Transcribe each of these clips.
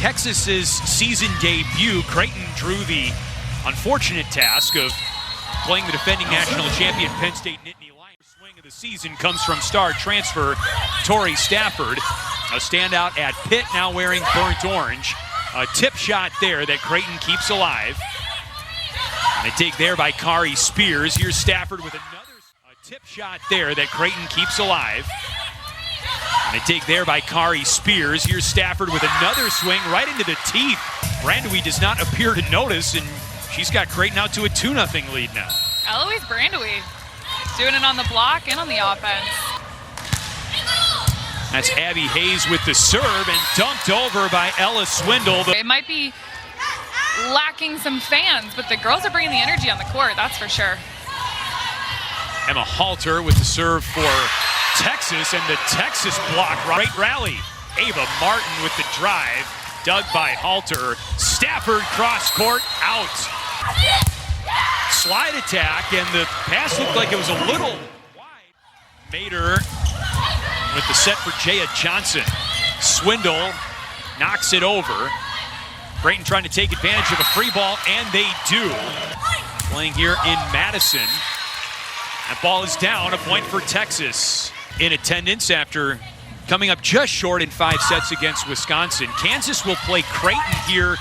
Texas's season debut, Creighton drew the unfortunate task of playing the defending national champion Penn State Nittany Lions. Swing of the season comes from star transfer Tori Stafford, a standout at Pitt, now wearing burnt orange. A tip shot there that Creighton keeps alive. And a dig there by Kari Spears. Here's Stafford with another tip shot there that Creighton keeps alive. And a dig there by Kari Spears. Here's Stafford with another swing right into the teeth. Brandewie does not appear to notice, and she's got Creighton out to a 2-0 lead now. Eloise Brandewie doing it on the block and on the offense. That's Abby Hayes with the serve and dumped over by Ella Swindle. It might be lacking some fans, but the girls are bringing the energy on the court, that's for sure. Emma Halter with the serve for Texas, and the Texas block. Great rally. Ava Martin with the drive, dug by Halter. Stafford cross court, out. Slide attack, and the pass looked like it was a little wide. Mater with the set for Jaya Johnson. Swindle knocks it over. Creighton trying to take advantage of a free ball, and they do. Playing here in Madison. That ball is down, a point for Texas. In attendance after coming up just short in 5 sets against Wisconsin. Kansas will play Creighton here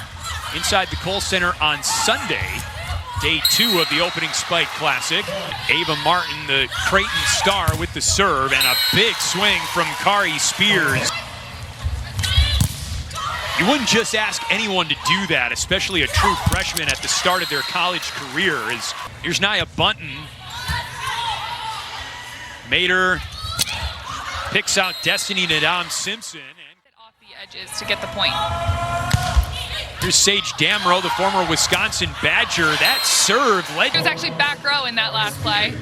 inside the Kohl Center on Sunday, day 2 of the opening Spike Classic. Ava Martin, the Creighton star, with the serve, and a big swing from Kari Spears. You wouldn't just ask anyone to do that, especially a true freshman at the start of their college career. Here's Nia Bunton. Mater picks out Destiny Nadam Simpson. And off the edges to get the point. Here's Sage Damrow, the former Wisconsin Badger. That serve led. She was actually back row in that last play,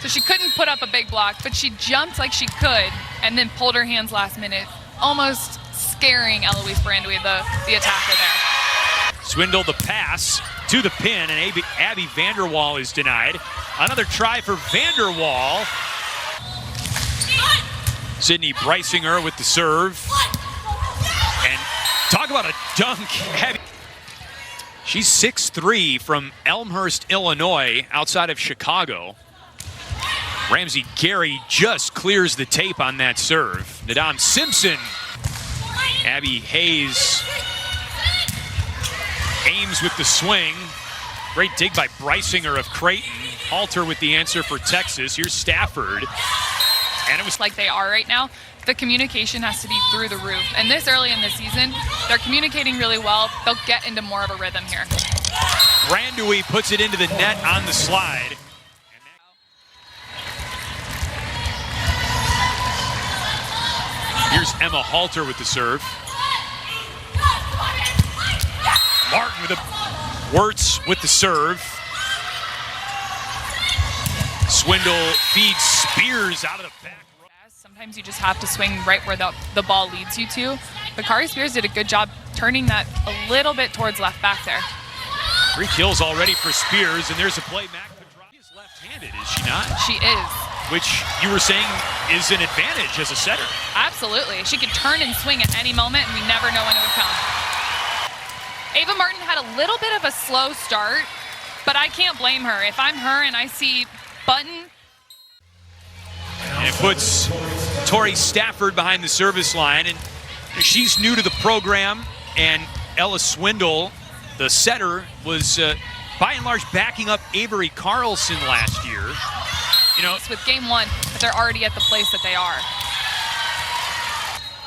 so she couldn't put up a big block, but she jumped like she could and then pulled her hands last minute, almost scaring Eloise Brandewie, the attacker there. Swindle the pass to the pin, and Abby Vanderwall is denied. Another try for Vanderwall. Sydney Breisinger with the serve. And talk about a dunk. She's 6'3" from Elmhurst, Illinois, outside of Chicago. Ramsey Gary just clears the tape on that serve. Nadam Simpson. Abby Hayes aims with the swing. Great dig by Breisinger of Creighton. Halter with the answer for Texas. Here's Stafford. And it was like they are right now. The communication has to be through the roof. And this early in the season, they're communicating really well. They'll get into more of a rhythm here. Brandewie puts it into the net on the slide. Here's Emma Halter with the serve. Martin with a Wirtz with the serve. Swindle feeds Spears out of the back. Sometimes you just have to swing right where the ball leads you to. But Kari Spears did a good job turning that a little bit towards left back there. 3 kills already for Spears, and there's a play. Mac Pedraza is left-handed, is she not? She is. Which you were saying is an advantage as a setter. Absolutely. She could turn and swing at any moment, and we never know when it would come. Ava Martin had a little bit of a slow start, but I can't blame her. If I'm her and I see Button. And it puts Tori Stafford behind the service line, and she's new to the program, and Ella Swindle, the setter, was by and large backing up Avery Carlson last year. You know, with game 1, but they're already at the place that they are.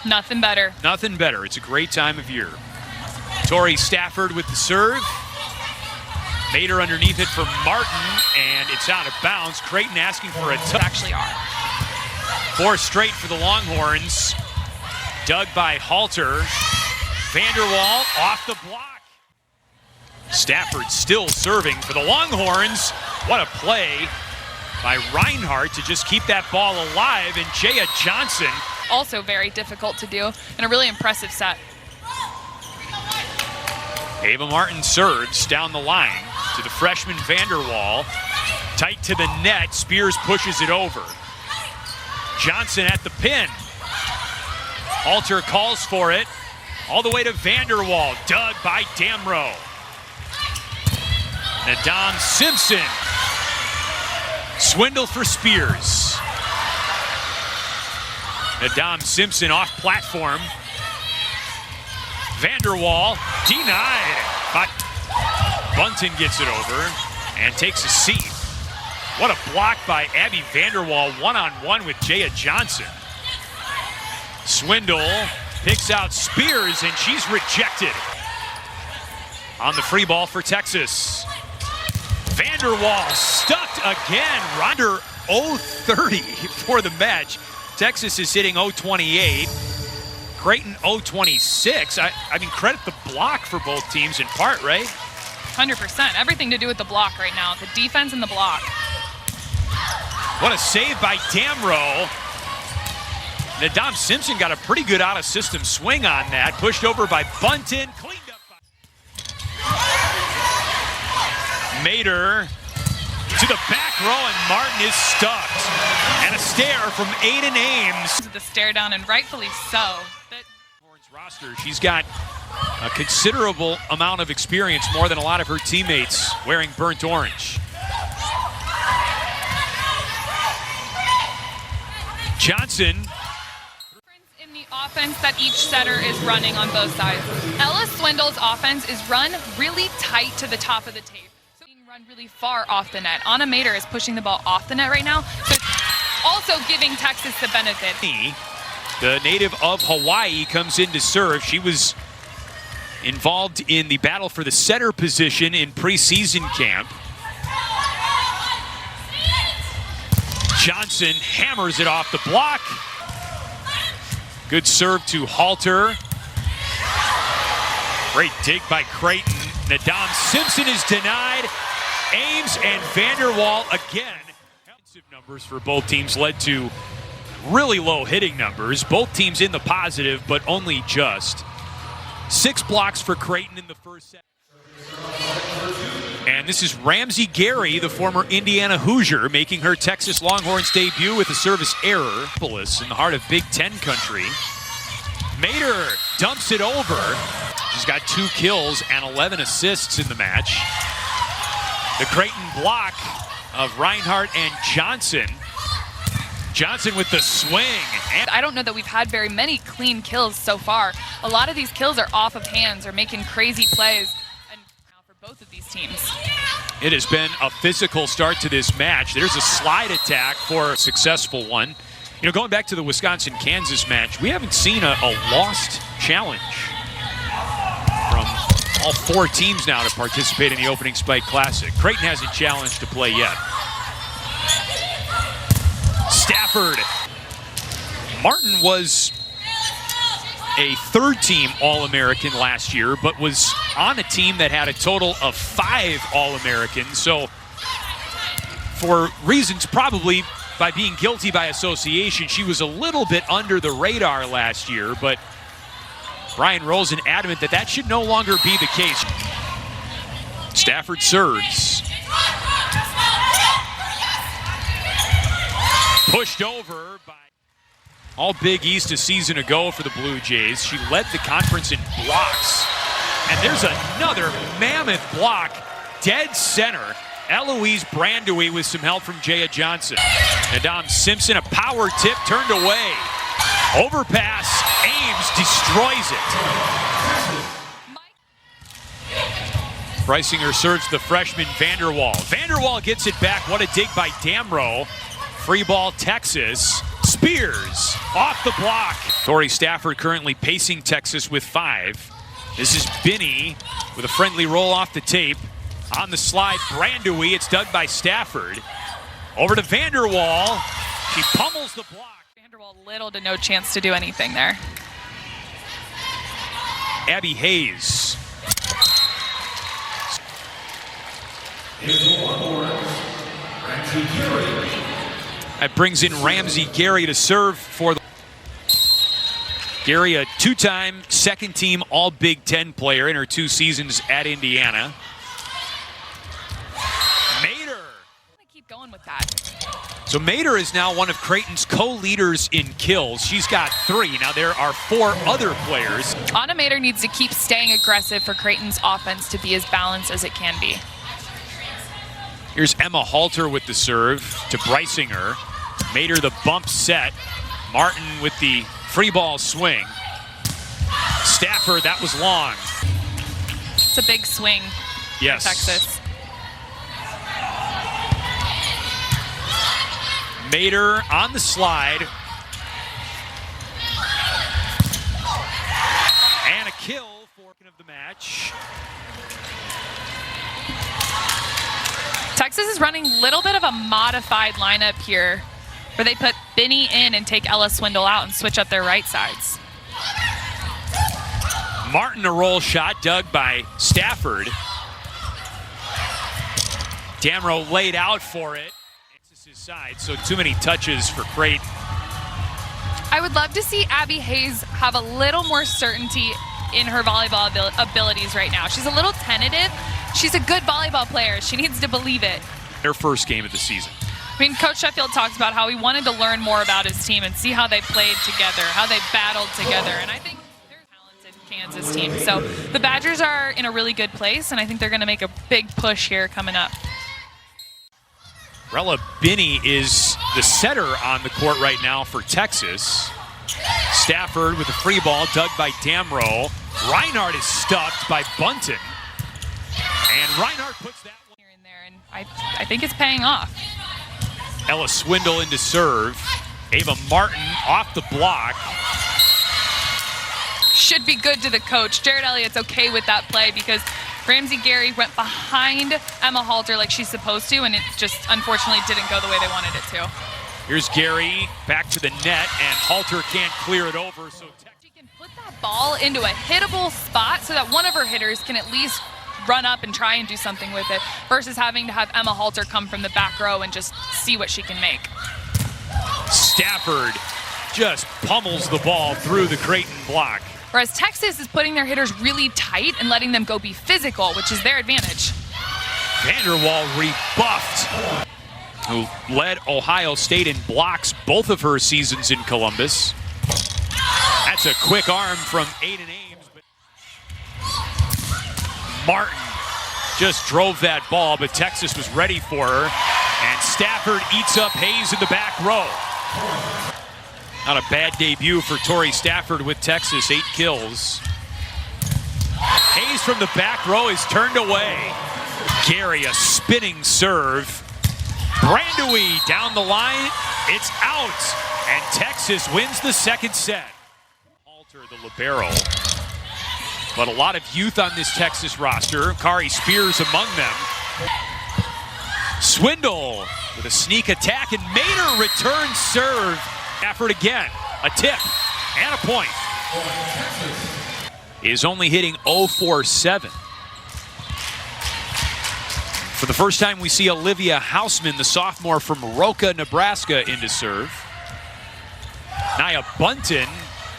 Nothing better. Nothing better. It's a great time of year. Tori Stafford with the serve. Mater underneath it for Martin, and it's out of bounds. Creighton asking for a touch. Actually are. 4 straight for the Longhorns. Dug by Halter. Vanderwall off the block. Stafford still serving for the Longhorns. What a play by Reinhardt to just keep that ball alive, and Jaya Johnson. Also very difficult to do, and a really impressive set. Ava Martin serves down the line to the freshman Vanderwall. Tight to the net. Spears pushes it over. Johnson at the pin. Halter calls for it. All the way to Vanderwall, dug by Damrow. Nadam Simpson. Swindle for Spears. Nadam Simpson off platform. Vanderwall denied, but Bunton gets it over and takes a seat. What a block by Abby Vanderwall, one-on-one with Jaya Johnson. Swindle picks out Spears, and she's rejected. On the free ball for Texas. Vanderwall stuck again. Under 0-30 for the match. Texas is hitting 0-28. Creighton 0-26. I mean, credit the block for both teams in part, right? 100%. Everything to do with the block right now. The defense and the block. What a save by Damrow. Nadam Simpson got a pretty good out-of-system swing on that. Pushed over by Bunton. Cleaned up by Mater to the back row, and Martin is stuffed. And a stare from Aiden Ames. The stare down, and rightfully so. Roster. She's got a considerable amount of experience, more than a lot of her teammates, wearing burnt orange. Johnson. In the offense that each setter is running on both sides. Ella Swindle's offense is run really tight to the top of the tape. So being run really far off the net. Anna Mater is pushing the ball off the net right now. So it's also giving Texas the benefit. The native of Hawaii comes in to serve. She was involved in the battle for the setter position in preseason camp. Johnson hammers it off the block. Good serve to Halter. Great dig by Creighton. Nadam Simpson is denied. Ames and Vanderwall again. Offensive numbers for both teams led to really low hitting numbers. Both teams in the positive, but only just. 6 blocks for Creighton in the first set. And this is Ramsey Gary, the former Indiana Hoosier, making her Texas Longhorns debut with a service error. In the heart of Big Ten country. Mater dumps it over. She's got 2 kills and 11 assists in the match. The Creighton block of Reinhardt and Johnson. Johnson with the swing. And I don't know that we've had very many clean kills so far. A lot of these kills are off of hands or making crazy plays. And now for both of these teams. It has been a physical start to this match. There's a slide attack for a successful one. You know, going back to the Wisconsin-Kansas match, we haven't seen a lost challenge from all 4 teams now to participate in the opening Spike Classic. Creighton hasn't challenged to play yet. Stafford. Martin was a 3rd-team All-American last year, but was on a team that had a total of 5 All-Americans. So for reasons probably by being guilty by association, she was a little bit under the radar last year, but Brian Rosen adamant that that should no longer be the case. Stafford serves. Pushed over by all Big East a season ago for the Blue Jays. She led the conference in blocks. And there's another mammoth block, dead center. Eloise Brandewie with some help from Jaya Johnson. Nadam Simpson, a power tip turned away. Overpass, Ames destroys it. Preisinger serves the freshman Vanderwall. Vanderwall gets it back. What a dig by Damrow. Free ball, Texas. Spears off the block. Tori Stafford currently pacing Texas with 5. This is Binney with a friendly roll off the tape. On the slide, Brandewie. It's dug by Stafford. Over to Vanderwall. She pummels the block. Vanderwall, little to no chance to do anything there. Abby Hayes. That brings in Ramsey Gary to serve for the... Gary, a 2-time second-team All-Big Ten player in her 2 seasons at Indiana. Mater. Keep going with that. So Mater is now one of Creighton's co-leaders in kills. She's got 3. Now there are 4 other players. Anna Mater needs to keep staying aggressive for Creighton's offense to be as balanced as it can be. Here's Emma Halter with the serve to Brysinger. Mater the bump set. Martin with the free ball swing. Stafford, that was long. It's a big swing Yes. for Texas. Mater on the slide. And a kill for of the match. Texas is running a little bit of a modified lineup here where they put Binney in and take Ella Swindle out and switch up their right sides. Martin, a roll shot dug by Stafford. Damrow laid out for it. It's his side, so too many touches for Creighton. I would love to see Abby Hayes have a little more certainty in her volleyball abilities right now. She's a little tentative. She's a good volleyball player. She needs to believe it. Their first game of the season. I mean, Coach Sheffield talks about how he wanted to learn more about his team and see how they played together, how they battled together. And I think they're a talented Kansas team. So the Badgers are in a really good place, and I think they're going to make a big push here coming up. Rella Binney is the setter on the court right now for Texas. Stafford with a free ball dug by Damrow. Reinhardt is stuffed by Bunton. And Reinhardt puts that one Here and there, and I think it's paying off. Ella Swindle into serve. Ava Martin off the block. Should be good to the coach. Jared Elliott's okay with that play because Ramsey Gary went behind Emma Halter like she's supposed to, and it just unfortunately didn't go the way they wanted it to. Here's Gary back to the net, and Halter can't clear it over. So She can put that ball into a hittable spot so that one of her hitters can at least run up and try and do something with it versus having to have Emma Halter come from the back row and just see what she can make. Stafford just pummels the ball through the Creighton block. Whereas Texas is putting their hitters really tight and letting them go be physical, which is their advantage. Vanderwall rebuffed, who led Ohio State in blocks both of her seasons in Columbus. That's a quick arm from Aiden Ames. But Martin just drove that ball, but Texas was ready for her. And Stafford eats up Hayes in the back row. Not a bad debut for Tori Stafford with Texas, 8 kills. Hayes from the back row is turned away. Gary, a spinning serve. Brandewee down the line, it's out. And Texas wins the second set. Halter, the libero. But a lot of youth on this Texas roster. Kari Spears among them. Swindle with a sneak attack, and Mater returns serve. Stafford again, a tip and a point. Is only hitting 0-4-7. For the first time, we see Olivia Hausman, the sophomore from Roca, Nebraska, into serve. Nia Bunton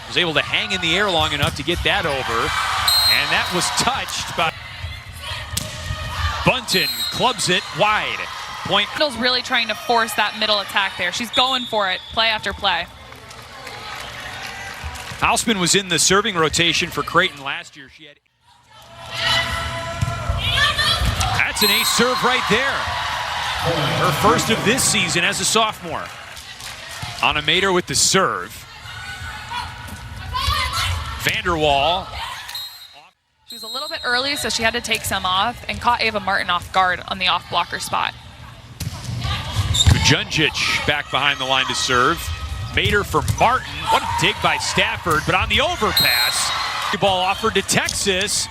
was able to hang in the air long enough to get that over, and that was touched by Bunton. Clubs it wide. Point. Swindle's really trying to force that middle attack there. She's going for it, play after play. Hausman was in the serving rotation for Creighton last year. She had. That's an ace serve right there. Her first of this season as a sophomore. Anna Mater with the serve. Vanderwall. She was a little bit early, so she had to take some off and caught Ava Martin off guard on the off blocker spot. Kujundjic back behind the line to serve. Mater for Martin. What a dig by Stafford, but on the overpass. Ball offered to Texas.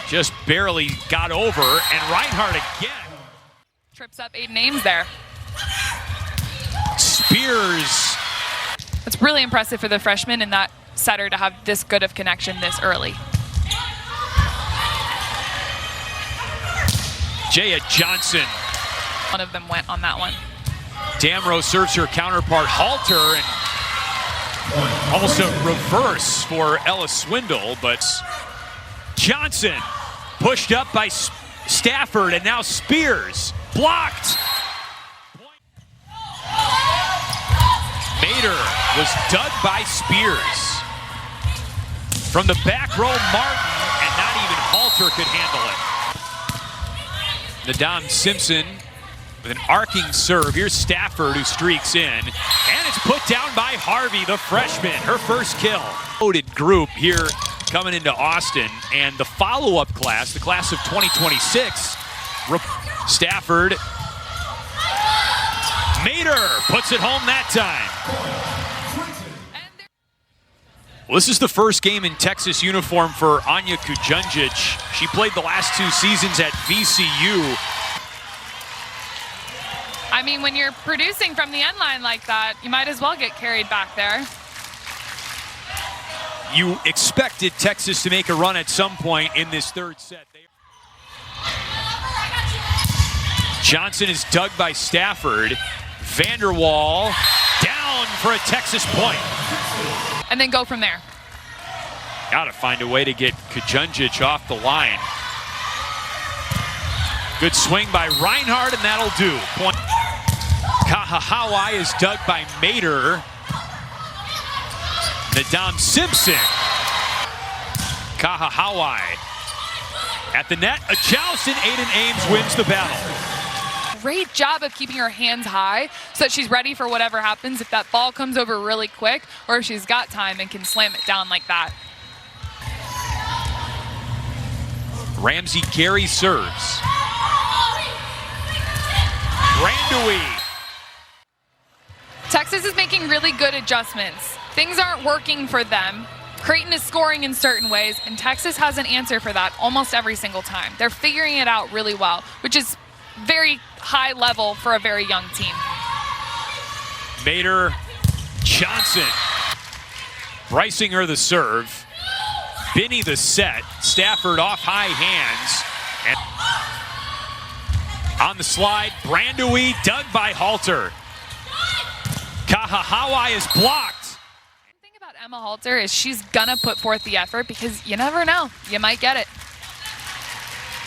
Just barely got over, and Reinhardt again. Trips up Aiden Ames there. Spears. It's really impressive for the freshman and that setter to have this good of connection this early. Jaya Johnson. One of them went on that one. Damrow serves her counterpart Halter, and almost a reverse for Ella Swindle, but Johnson pushed up by Stafford, and now Spears blocked. Mater was dug by Spears. From the back row, Martin, and not even Halter could handle it. Nadam Simpson with an arcing serve. Here's Stafford who streaks in. And it's put down by Harvey, the freshman, her first kill. Loaded group here coming into Austin. And the follow-up class, the class of 2026, Stafford. Mater puts it home that time. Well, this is the first game in Texas uniform for Anya Kujundžić. She played the last 2 seasons at VCU. I mean, when you're producing from the end line like that, you might as well get carried back there. You expected Texas to make a run at some point in this third set. Johnson is dug by Stafford. Vanderwall down for a Texas point. And then go from there. Gotta find a way to get Kujundžić off the line. Good swing by Reinhardt, and that'll do. Point. Kahahawai is dug by Mater. Nadam Simpson. Kahahawai at the net. A joust, and Aiden Ames wins the battle. Great job of keeping her hands high so that she's ready for whatever happens if that ball comes over really quick or if she's got time and can slam it down like that. Ramsey Gary serves. Brandewee. Texas is making really good adjustments. Things aren't working for them. Creighton is scoring in certain ways, and Texas has an answer for that almost every single time. They're figuring it out really well, which is very high level for a very young team. Mater, Johnson. Brysinger the serve. Binney the set. Stafford off high hands. And on the slide, Brandewee dug by Halter. Kahahawai is blocked. The thing about Emma Halter is she's gonna put forth the effort because you never know, you might get it.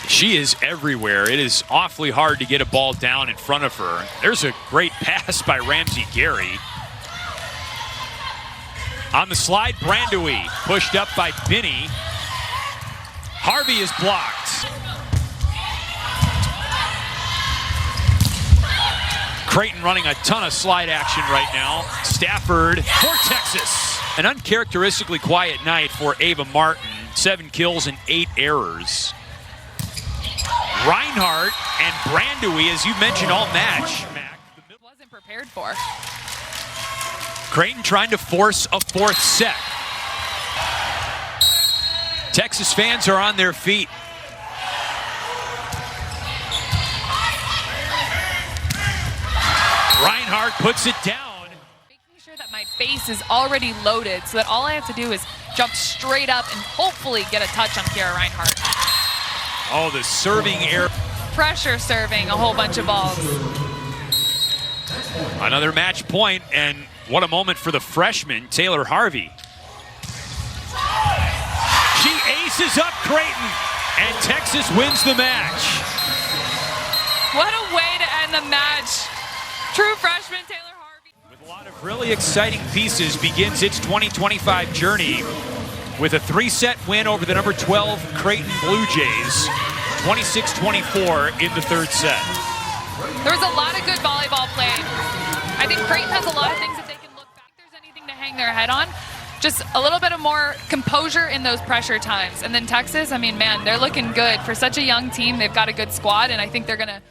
She is everywhere. It is awfully hard to get a ball down in front of her. There's a great pass by Ramsey Gary. On the slide, Brandewee pushed up by Binney. Harvey is blocked. Creighton running a ton of slide action right now. Stafford for Texas. An uncharacteristically quiet night for Ava Martin. 7 kills and 8 errors. Reinhardt and Brandewee, as you mentioned, all match. Wasn't prepared for. Creighton trying to force a 4th set. Texas fans are on their feet. Reinhardt puts it down. Making sure that my base is already loaded so that all I have to do is jump straight up and hopefully get a touch on Kara Reinhardt. Oh, the serving error. Pressure serving a whole bunch of balls. Another match point, and what a moment for the freshman, Taylor Harvey. She aces up Creighton, and Texas wins the match. What a way to end the match. True freshman Taylor Harvey. With a lot of really exciting pieces, begins its 2025 journey with a 3-set win over the number 12 Creighton Blue Jays, 26-24 in the 3rd set. There was a lot of good volleyball played. I think Creighton has a lot of things that they can look back. If there's anything to hang their head on, just a little bit of more composure in those pressure times. And then Texas, I mean, man, they're looking good. For such a young team, they've got a good squad, and I think they're going to